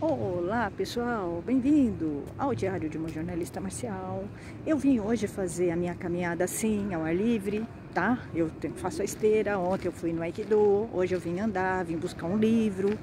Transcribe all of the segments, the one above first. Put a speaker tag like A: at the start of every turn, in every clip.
A: Olá pessoal, bem-vindo ao Diário de uma Jornalista Marcial. Eu vim hoje fazer a minha caminhada assim, ao ar livre, tá? Eu faço a esteira, ontem eu fui no Aikido, hoje eu vim andar, vim buscar um livro.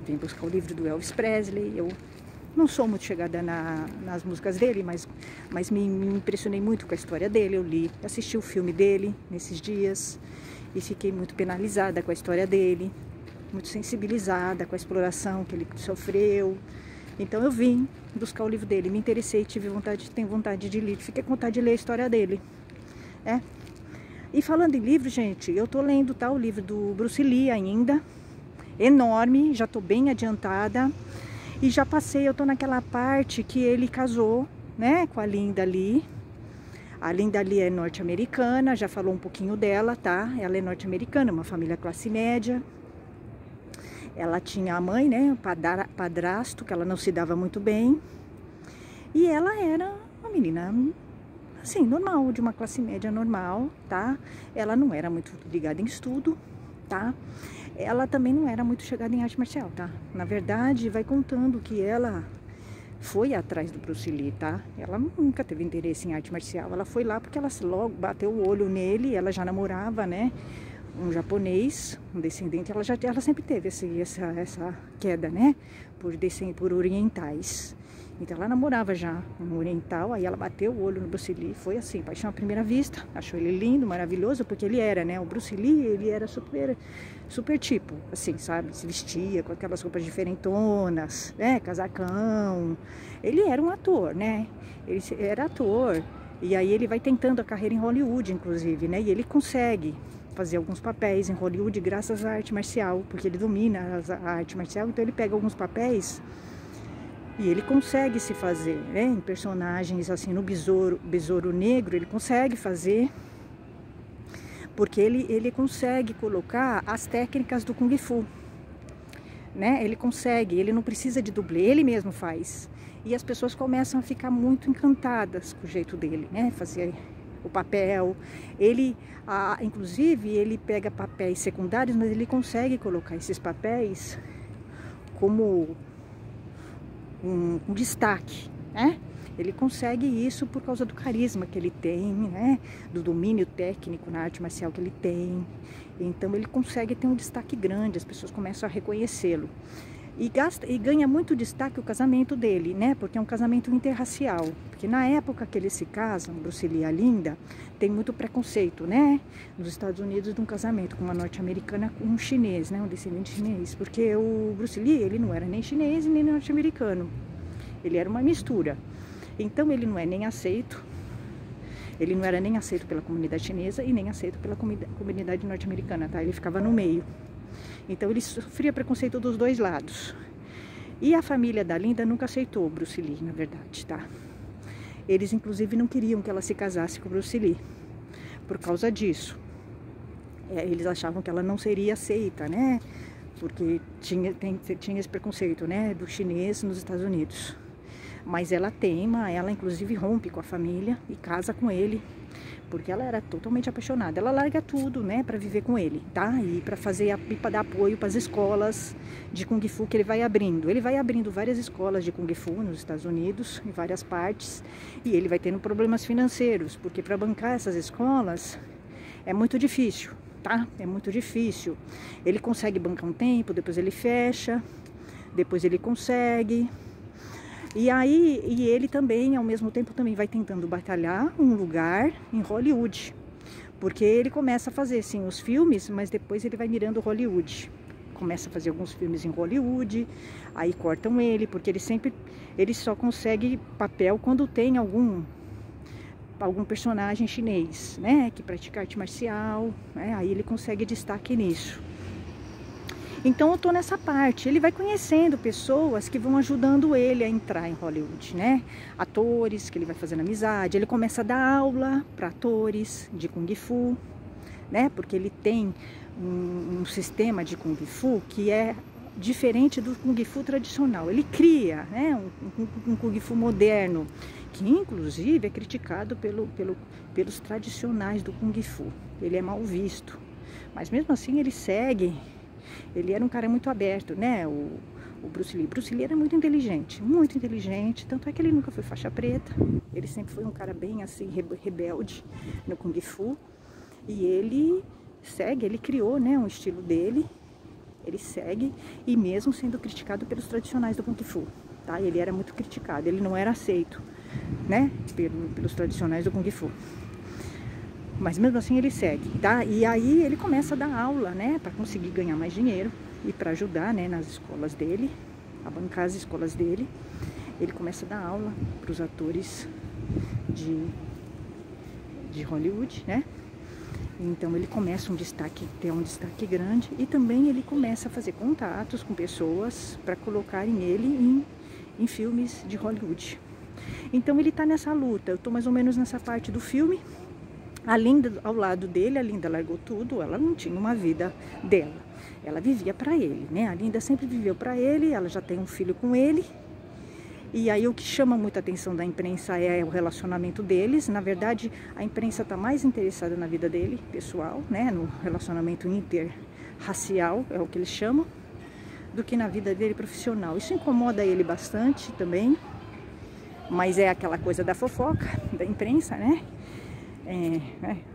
A: Vim buscar o livro do Elvis Presley. Eu não sou muito chegada nas músicas dele, mas me impressionei muito com a história dele. Eu li, assisti o filme dele nesses dias e fiquei muito penalizada com a história dele. Muito sensibilizada com a exploração que ele sofreu. Então eu vim buscar o livro dele, me interessei, tenho vontade de ler, fiquei com vontade de ler a história dele. E falando em livro, gente, eu tô lendo o livro do Bruce Lee ainda, enorme, já tô bem adiantada. E já passei, eu tô naquela parte que ele casou, né, com a Linda Lee. A Linda Lee é norte-americana, já falou um pouquinho dela, tá? Ela é norte-americana, uma família classe média. Ela tinha a mãe, né, padrasto, que ela não se dava muito bem. E ela era uma menina, assim, normal, de uma classe média normal, tá? Ela não era muito ligada em estudo, tá? Ela também não era muito chegada em arte marcial, tá? Na verdade, vai contando que ela foi atrás do Bruce Lee, tá? Ela nunca teve interesse em arte marcial. Ela foi lá porque ela logo bateu o olho nele, ela já namorava, né? Um japonês, um descendente, ela sempre teve essa queda, né, por orientais. Então ela namorava já um oriental, aí ela bateu o olho no Bruce Lee, foi assim, paixão à primeira vista, achou ele lindo, maravilhoso, porque ele era, né, o Bruce Lee, ele era super tipo, assim, sabe, se vestia com aquelas roupas diferentonas, né, casacão, ele era um ator, né, ele era ator, e aí ele vai tentando a carreira em Hollywood, inclusive, né, e ele consegue fazer alguns papéis em Hollywood graças à arte marcial, porque ele domina a arte marcial, então ele pega alguns papéis e ele consegue se fazer, né, em personagens assim, no Besouro Negro, ele consegue fazer, porque ele consegue colocar as técnicas do Kung Fu, né, ele consegue, ele não precisa de dublê, ele mesmo faz, e as pessoas começam a ficar muito encantadas com o jeito dele, né, fazer o papel, inclusive ele pega papéis secundários, mas ele consegue colocar esses papéis como um destaque, né? Ele consegue isso por causa do carisma que ele tem, né? Do domínio técnico na arte marcial que ele tem. Então ele consegue ter um destaque grande, as pessoas começam a reconhecê-lo. E ganha muito destaque o casamento dele, né? Porque é um casamento interracial. Porque na época que eles se casam, Bruce Lee e a Linda, tem muito preconceito, né? Nos Estados Unidos de um casamento com uma norte-americana com um chinês, né? Um descendente chinês. Porque o Bruce Lee, ele não era nem chinês nem norte-americano. Ele era uma mistura. Então ele não é nem aceito. Ele não era nem aceito pela comunidade chinesa e nem aceito pela comunidade norte-americana, tá? Ele ficava no meio. Então ele sofria preconceito dos dois lados. E a família da Linda nunca aceitou o Bruce Lee, na verdade, tá? Eles inclusive não queriam que ela se casasse com o Bruce Lee por causa disso. Eles achavam que ela não seria aceita, né? Porque tinha esse preconceito, né? Do chinês nos Estados Unidos. Mas ela teima, ela inclusive rompe com a família e casa com ele, porque ela era totalmente apaixonada. Ela larga tudo, né, para viver com ele, tá? E para dar apoio para as escolas de Kung Fu que ele vai abrindo. Ele vai abrindo várias escolas de Kung Fu nos Estados Unidos, em várias partes, e ele vai tendo problemas financeiros, porque para bancar essas escolas é muito difícil, tá? É muito difícil. Ele consegue bancar um tempo, depois ele fecha, depois ele consegue. E ele também, ao mesmo tempo, também vai tentando batalhar um lugar em Hollywood. Porque ele começa a fazer, sim, os filmes, mas depois ele vai mirando Hollywood. Começa a fazer alguns filmes em Hollywood, aí cortam ele, porque ele só consegue papel quando tem algum personagem chinês, né, que pratica arte marcial, né, aí ele consegue destaque nisso. Então eu tô nessa parte, ele vai conhecendo pessoas que vão ajudando ele a entrar em Hollywood, né? Atores que ele vai fazendo amizade, ele começa a dar aula para atores de Kung Fu, né? Porque ele tem um sistema de Kung Fu que é diferente do Kung Fu tradicional. Ele cria, né, um Kung Fu moderno, que inclusive é criticado pelos tradicionais do Kung Fu. Ele é mal visto, mas mesmo assim ele segue. Ele era um cara muito aberto, né? O o Bruce Lee. Bruce Lee era muito inteligente, tanto é que ele nunca foi faixa preta, ele sempre foi um cara bem assim, rebelde no Kung Fu, e ele segue, ele criou, né, um estilo dele, ele segue, e mesmo sendo criticado pelos tradicionais do Kung Fu, tá? Ele era muito criticado, ele não era aceito, né, pelos tradicionais do Kung Fu. Mas mesmo assim ele segue, tá? E aí ele começa a dar aula, né, para conseguir ganhar mais dinheiro e para ajudar, né, nas escolas dele, a bancar as escolas dele. Ele começa a dar aula para os atores de Hollywood, né? Então ele começa ter um destaque grande, e também ele começa a fazer contatos com pessoas para colocarem ele em filmes de Hollywood. Então ele tá nessa luta, eu tô mais ou menos nessa parte do filme. A Linda, ao lado dele, a Linda largou tudo, ela não tinha uma vida dela, ela vivia para ele, né? A Linda sempre viveu para ele, ela já tem um filho com ele. E aí o que chama muita atenção da imprensa é o relacionamento deles. Na verdade, a imprensa está mais interessada na vida dele, pessoal, né? No relacionamento interracial, é o que eles chamam, do que na vida dele profissional. Isso incomoda ele bastante também, mas é aquela coisa da fofoca, da imprensa, né?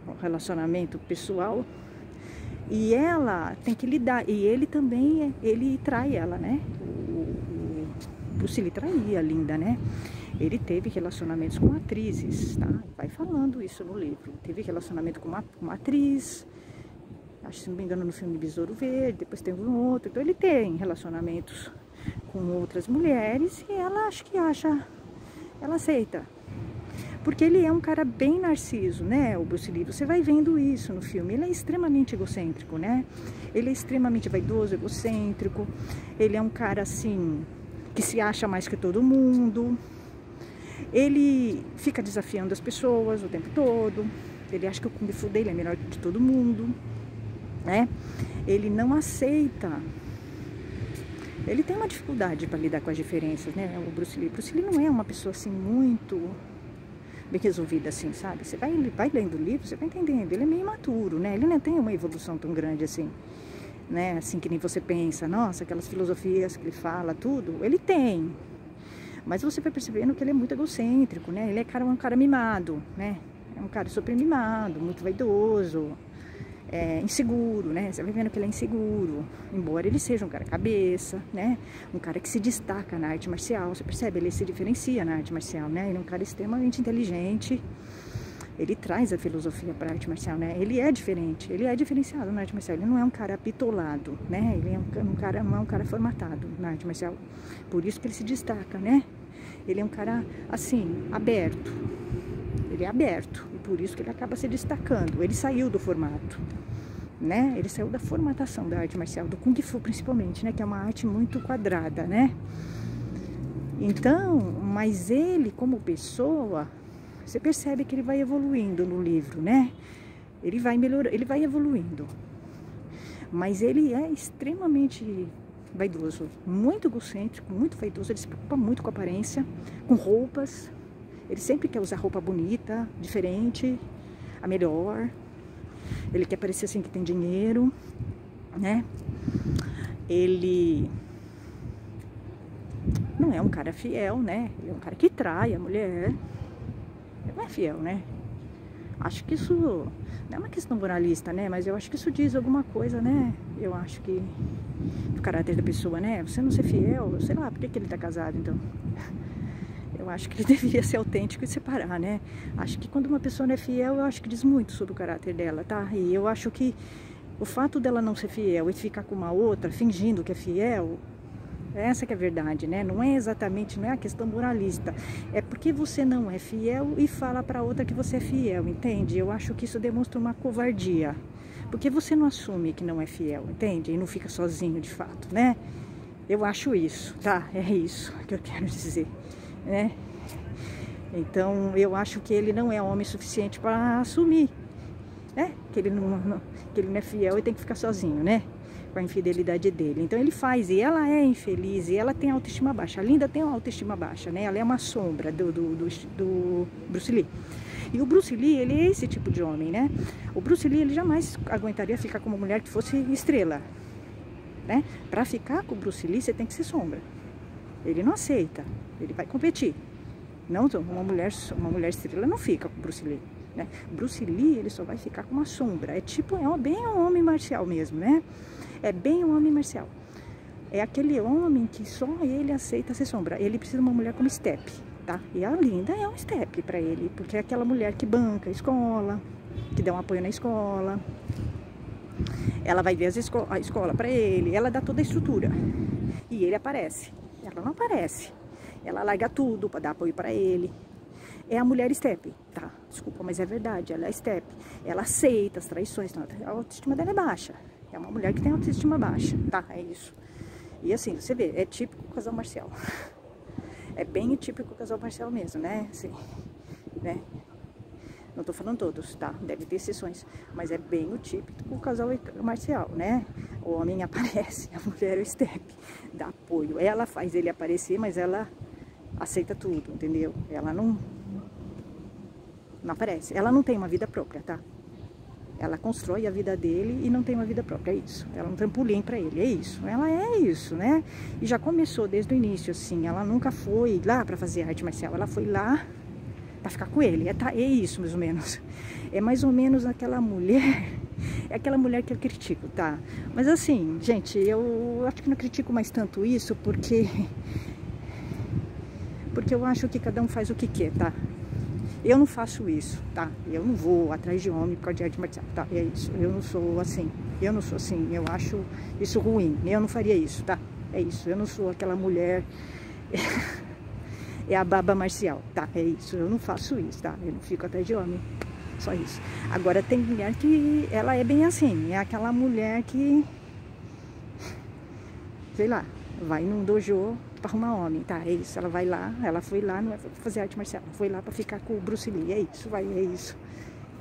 A: O relacionamento pessoal. E ela tem que lidar, e ele também, ele trai ela, né? Bruce Lee traía a Linda, né? Ele teve relacionamentos com atrizes, tá? Vai falando isso no livro. Teve relacionamento com uma atriz, acho que se não me engano no filme Besouro Verde, depois teve um outro. Então ele tem relacionamentos com outras mulheres e ela ela aceita. Porque ele é um cara bem narciso, né, o Bruce Lee. Você vai vendo isso no filme. Ele é extremamente egocêntrico, né? Ele é extremamente vaidoso, egocêntrico. Ele é um cara, assim, que se acha mais que todo mundo. Ele fica desafiando as pessoas o tempo todo. Ele acha que o Kung Fu dele é melhor que de todo mundo, né? Ele não aceita. Ele tem uma dificuldade para lidar com as diferenças, né, o Bruce Lee. Bruce Lee não é uma pessoa, assim, muito bem resolvida, assim, sabe? Você vai lendo o livro, você vai entendendo. Ele é meio imaturo, né? Ele não tem uma evolução tão grande assim, né? Assim que nem você pensa, nossa, aquelas filosofias que ele fala, tudo. Ele tem. Mas você vai percebendo que ele é muito egocêntrico, né? Ele é um cara mimado, né? É um cara super mimado, muito vaidoso, inseguro, né? Você vai vendo que ele é inseguro, embora ele seja um cara cabeça, né? Um cara que se destaca na arte marcial, você percebe? Ele se diferencia na arte marcial, né? Ele é um cara extremamente inteligente, ele traz a filosofia para a arte marcial, né? Ele é diferente, ele é diferenciado na arte marcial, ele não é um cara apitolado, né? Ele é não é um cara formatado na arte marcial, por isso que ele se destaca, né? Ele é um cara, assim, aberto. Ele é aberto, e por isso que ele acaba se destacando. Ele saiu do formato, né? Ele saiu da formatação da arte marcial, do Kung Fu principalmente, né? Que é uma arte muito quadrada, né? Então, mas ele, como pessoa, você percebe que ele vai evoluindo no livro, né? Ele vai melhorando, ele vai evoluindo. Mas ele é extremamente vaidoso, muito egocêntrico, muito vaidoso. Ele se preocupa muito com a aparência, com roupas. Ele sempre quer usar roupa bonita, diferente, a melhor. Ele quer parecer assim que tem dinheiro, né? Ele não é um cara fiel, né? Ele é um cara que trai a mulher. Ele não é fiel, né? Acho que isso não é uma questão moralista, né? Mas eu acho que isso diz alguma coisa, né? Eu acho que o caráter da pessoa, né? Você não ser fiel, sei lá, por que ele tá casado, então? Eu acho que ele deveria ser autêntico e separar, né? Acho que quando uma pessoa não é fiel, eu acho que diz muito sobre o caráter dela, tá? E eu acho que o fato dela não ser fiel e ficar com uma outra, fingindo que é fiel, essa que é a verdade, né? Não é exatamente, não é a questão moralista. É porque você não é fiel e fala pra outra que você é fiel, entende? Eu acho que isso demonstra uma covardia. Porque você não assume que não é fiel, entende? E não fica sozinho, de fato, né? Eu acho isso, tá? É isso que eu quero dizer, né? Então eu acho que ele não é homem suficiente para assumir, né? Que ele não é fiel e tem que ficar sozinho, né? Com a infidelidade dele. Então ele faz, e ela é infeliz, e ela tem autoestima baixa. A Linda tem uma autoestima baixa, né? Ela é uma sombra do Bruce Lee. E o Bruce Lee, ele é esse tipo de homem, né? O Bruce Lee, ele jamais aguentaria ficar com uma mulher que fosse estrela, né? Para ficar com o Bruce Lee, você tem que ser sombra. Ele não aceita, ele vai competir. Não, uma mulher estrela não fica com o Bruce Lee, né? Bruce Lee, ele só vai ficar com uma sombra. É tipo, bem um homem marcial mesmo, né? É bem um homem marcial. É aquele homem que só ele aceita ser sombra. Ele precisa de uma mulher como Step, tá? E a Linda é um Step para ele, porque é aquela mulher que banca a escola, que dá um apoio na escola. Ela vai ver a escola para ele, ela dá toda a estrutura. E ele aparece. Ela não aparece. Ela larga tudo para dar apoio para ele. É a mulher Step, tá? Desculpa, mas é verdade, ela é Step. Ela aceita as traições, então a autoestima dela é baixa. É uma mulher que tem autoestima baixa, tá? É isso. E assim, você vê, é típico casal marcial. É bem típico casal marcial mesmo, né? Assim, né? Não tô falando todos, tá? Deve ter exceções, mas é bem o típico casal marcial, né? O homem aparece, a mulher é o Step, dá apoio. Ela faz ele aparecer, mas ela aceita tudo, entendeu? Ela não aparece. Ela não tem uma vida própria, tá? Ela constrói a vida dele e não tem uma vida própria, é isso. Ela é um trampolim pra ele, é isso. Ela é isso, né? E já começou desde o início, assim. Ela nunca foi lá pra fazer arte marcial. Ela foi lá pra ficar com ele. É isso, mais ou menos. É mais ou menos aquela mulher... É aquela mulher que eu critico, tá? Mas assim, gente, eu acho que não critico mais tanto isso porque eu acho que cada um faz o que quer, tá? Eu não faço isso, tá? Eu não vou atrás de homem por causa de arte marcial, tá? É isso. Eu não sou assim. Eu não sou assim. Eu acho isso ruim. Eu não faria isso, tá? É isso. Eu não sou aquela mulher... É a baba marcial, tá? É isso. Eu não faço isso, tá? Eu não fico atrás de homem. Só isso. Agora tem mulher que... Ela é bem assim. É aquela mulher que... Sei lá. Vai num dojo pra arrumar homem, tá? É isso. Ela vai lá, ela foi lá, não é pra fazer arte marcial, ela foi lá pra ficar com o Bruce Lee. É isso, é isso.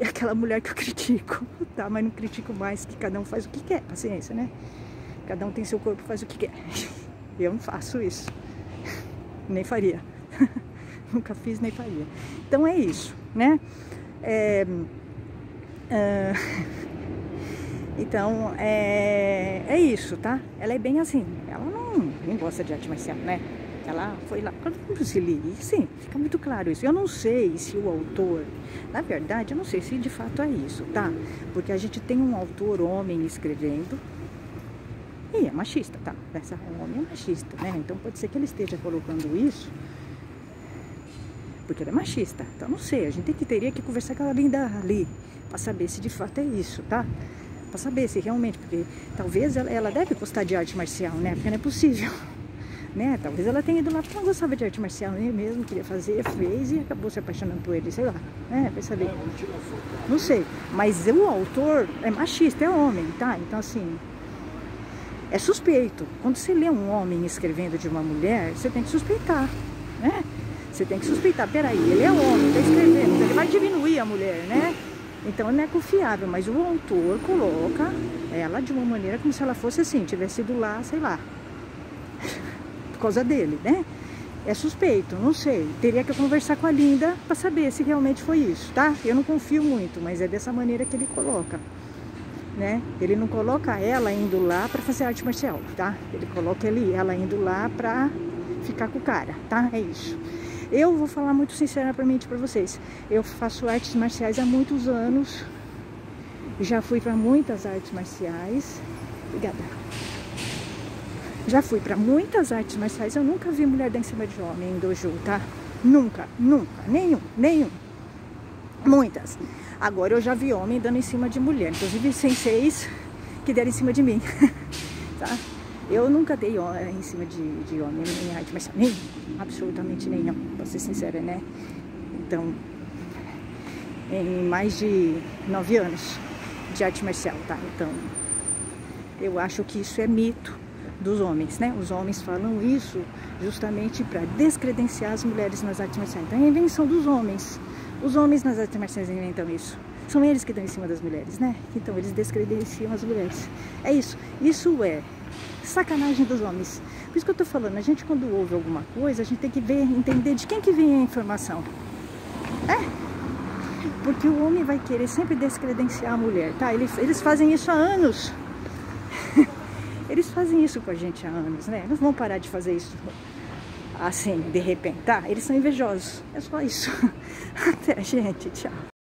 A: É aquela mulher que eu critico, tá? Mas não critico mais, que cada um faz o que quer. Paciência, né? Cada um tem seu corpo, faz o que quer. Eu não faço isso. Nem faria. Nunca fiz, nem faria. Então é isso, né? Então, é isso, tá? Ela é bem assim. Ela não gosta de arte marcial, né? Ela foi lá para o Bruce Lee. Sim, fica muito claro isso. Eu não sei se o autor... Na verdade, eu não sei se de fato é isso, tá? Porque a gente tem um autor homem escrevendo e é machista, tá? O homem é machista, né? Então pode ser que ele esteja colocando isso porque ele é machista. Então não sei, a gente teria que conversar com a Linda ali para saber se de fato é isso, tá? Para saber se realmente, porque talvez ela deve gostar de arte marcial, né? Porque não é possível, né? Talvez ela tenha ido lá porque não gostava de arte marcial, nem mesmo queria fazer, fez e acabou se apaixonando por ele, sei lá, né? Vai saber. Não sei, mas o autor é machista, é homem, tá? Então assim, é suspeito. Quando você lê um homem escrevendo de uma mulher, você tem que suspeitar, né? Você tem que suspeitar, peraí, ele é homem, tá escrevendo, ele vai diminuir a mulher, né? Então não é confiável, mas o autor coloca ela de uma maneira como se ela fosse assim, tivesse ido lá, sei lá, por causa dele, né? É suspeito, não sei. Teria que conversar com a Linda para saber se realmente foi isso, tá? Eu não confio muito, mas é dessa maneira que ele coloca, né? Ele não coloca ela indo lá para fazer arte marcial, tá? Ele coloca ela indo lá para ficar com o cara, tá? É isso. Eu vou falar muito sinceramente para vocês. Eu faço artes marciais há muitos anos. Já fui para muitas artes marciais. Obrigada. Já fui para muitas artes marciais. Eu nunca vi mulher dar em cima de homem em dojo, tá? Nunca, nunca. Nenhum. Muitas. Agora eu já vi homem dando em cima de mulher. Inclusive senseis que deram em cima de mim. Tá? Eu nunca dei em cima de homem em arte marcial. Nem, absolutamente nenhum, pra ser sincera, né? Então, em mais de 9 anos de arte marcial, tá? Então, eu acho que isso é mito dos homens, né? Os homens falam isso justamente para descredenciar as mulheres nas artes marciais. Então, é a invenção dos homens. Os homens nas artes marciais inventam isso. São eles que dão em cima das mulheres, né? Então, eles descredenciam as mulheres. É isso. Isso é sacanagem dos homens. Por isso que eu tô falando, a gente quando ouve alguma coisa, a gente tem que entender de quem que vem a informação. Porque o homem vai querer sempre descredenciar a mulher, tá? Eles fazem isso há anos. Eles fazem isso com a gente há anos, né? Não vão parar de fazer isso assim, de repente, tá? Eles são invejosos. É só isso. Até, gente. Tchau.